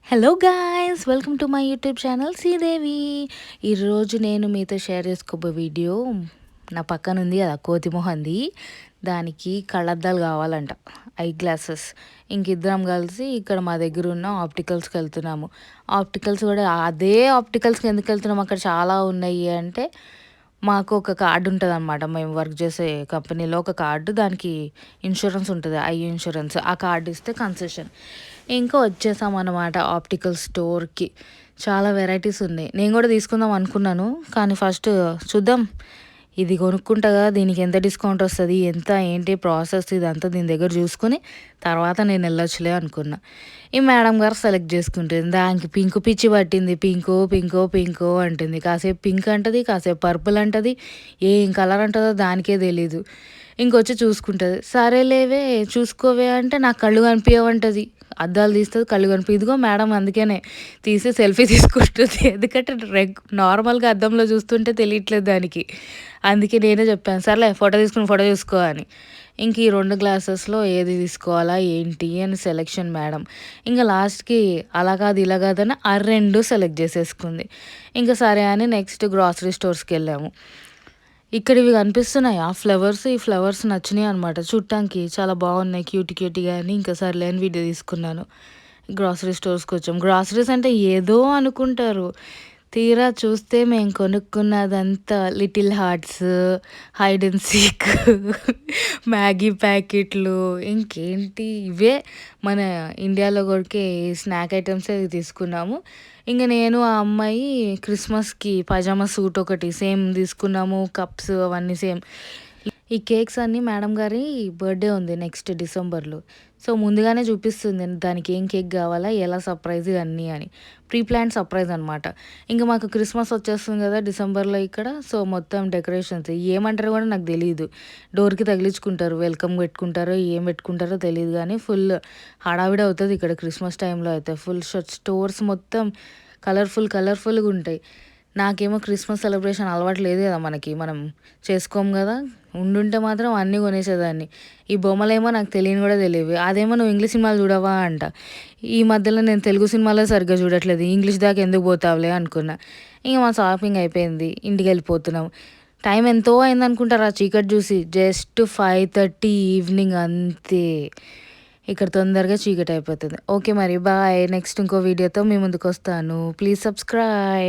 Hello guys, welcome to my YouTube channel Sridevi. ఈరోజు నేను మీతో షేర్ చేసుకోబోయే వీడియో, నా పక్కన ఉంది కదా కోతి మొహంది, దానికి కళ్ళద్దాలు కావాలంట, ఐ గ్లాసెస్. ఇంకిద్దరం కలిసి ఇక్కడ మా దగ్గర ఉన్న ఆప్టికల్స్కి వెళ్తున్నాము. ఆప్టికల్స్ కూడా అదే ఆప్టికల్స్కి ఎందుకు వెళ్తున్నాము, అక్కడ చాలా ఉన్నాయి అంటే మాకు ఒక కార్డు ఉంటుంది అనమాట. మేము వర్క్ చేసే కంపెనీలో ఒక కార్డు, దానికి ఇన్సూరెన్స్ ఉంటుంది, ఐ ఇన్సూరెన్స్. ఆ కార్డు ఇస్తే కన్సెషన్. ఇంకా వచ్చేసాం అనమాట ఆప్టికల్ స్టోర్కి. చాలా వెరైటీస్ ఉన్నాయి. నేను కూడా తీసుకుందాం అనుకున్నాను, కానీ ఫస్ట్ చూద్దాం ఇది కొనుక్కుంటా కదా, దీనికి ఎంత డిస్కౌంట్ వస్తుంది, ఎంత ఏంటి ప్రాసెస్, ఇదంతా దీని దగ్గర చూసుకొని తర్వాత నేను వెళ్ళొచ్చులే అనుకున్నా. ఈ మేడం గారు సెలెక్ట్ చేసుకుంటుంది, దానికి పింక్ పిచ్చి పట్టింది. పింకో అంటుంది. కాసేపు పింక్ అంటది, కాసేపు పర్పుల్ అంటది, ఏం కలర్ అంటుందో దానికే తెలీదు. ఇంకొచ్చి చూసుకుంటుంది. సరేలేవే చూసుకోవే అంటే నాకు కళ్ళు కనిపించవంటది. అద్దాలు తీస్తుంది, కళ్ళు కనిపి. ఇదిగో మేడం అందుకనే తీసి సెల్ఫీ తీసుకుంటుంది, ఎందుకంటే నార్మల్గా అద్దంలో చూస్తుంటే తెలియట్లేదు దానికి. అందుకే నేనే చెప్పాను, సర్లే ఫోటో చూసుకో అని. ఇంక ఈ 2 గ్లాసెస్లో ఏది తీసుకోవాలా ఏంటి అని సెలెక్షన్ మేడం. ఇంకా లాస్ట్కి అలా కాదు ఇలా కాదని ఆ 2 సెలెక్ట్ చేసేసుకుంది. ఇంకా సరే అని నెక్స్ట్ గ్రాసరీ స్టోర్స్కి వెళ్ళాము. ఇక్కడ ఇవి కనిపిస్తున్నాయి ఆ ఫ్లవర్స్, ఈ ఫ్లవర్స్ నచ్చినాయి అనమాట. చూడటానికి చాలా బాగున్నాయి, క్యూట్గా అని. ఇంకా సర్లే అని వీడియో తీసుకున్నాను. గ్రాసరీ స్టోర్స్కి వచ్చాం. గ్రాసరీస్ అంటే ఏదో అనుకుంటారు, తీరా చూస్తే మేము కొనుక్కున్నదంతా Little Hearts, Hide and Seek, Maggi ప్యాకెట్లు, ఇంకేంటి ఇవే మన ఇండియాలో కొరికే స్నాక్ ఐటమ్సే తీసుకున్నాము. ఇంక నేను ఆ అమ్మాయి క్రిస్మస్కి పైజామా సూట్ ఒకటి సేమ్ తీసుకున్నాము, కప్స్ అవన్నీ సేమ్. ఈ కేక్స్ అన్నీ మేడం గారి బర్త్డే ఉంది నెక్స్ట్ డిసెంబర్లో. సో ముందుగానే చూపిస్తుంది దానికి ఏం కేక్ కావాలా, ఎలా సర్ప్రైజ్ అన్నీ అని. ప్రీ ప్లాన్ సర్ప్రైజ్ అనమాట. ఇంకా మాకు క్రిస్మస్ వచ్చేస్తుంది కదా డిసెంబర్లో ఇక్కడ. సో మొత్తం డెకరేషన్స్ ఏమంటారో కూడా నాకు తెలియదు. డోర్కి తగిలించుకుంటారు, వెల్కమ్ పెట్టుకుంటారో ఏం పెట్టుకుంటారో తెలియదు, కానీ ఫుల్ హడావిడి అవుతుంది ఇక్కడ క్రిస్మస్ టైంలో అయితే. ఫుల్ స్టోర్స్ మొత్తం కలర్ఫుల్గా ఉంటాయి. నాకేమో క్రిస్మస్ సెలబ్రేషన్ అలవాటు లేదు కదా, మనం చేసుకోము కదా. ఉండుంటే మాత్రం అన్నీ కొనేసేదాన్ని. ఈ బొమ్మలేమో నాకు తెలియని కూడా తెలియవు. అదేమో నువ్వు ఇంగ్లీష్ సినిమాలు చూడవా అంట. ఈ మధ్యలో నేను తెలుగు సినిమాలే సరిగ్గా చూడట్లేదు, ఇంగ్లీష్ దాకా ఎందుకు పోతావులే అనుకున్నా. ఇంక మా షాపింగ్ అయిపోయింది, ఇంటికి వెళ్ళిపోతున్నాం. టైం ఎంతో అయిందనుకుంటారా చీకటి చూసి, జస్ట్ 5:30 ఈవినింగ్ అంతే. ఇక్కడ తొందరగా చీకటి అయిపోతుంది. ఓకే మరి బాయ్, నెక్స్ట్ ఇంకో వీడియోతో మీ ముందుకు వస్తాను. Please subscribe.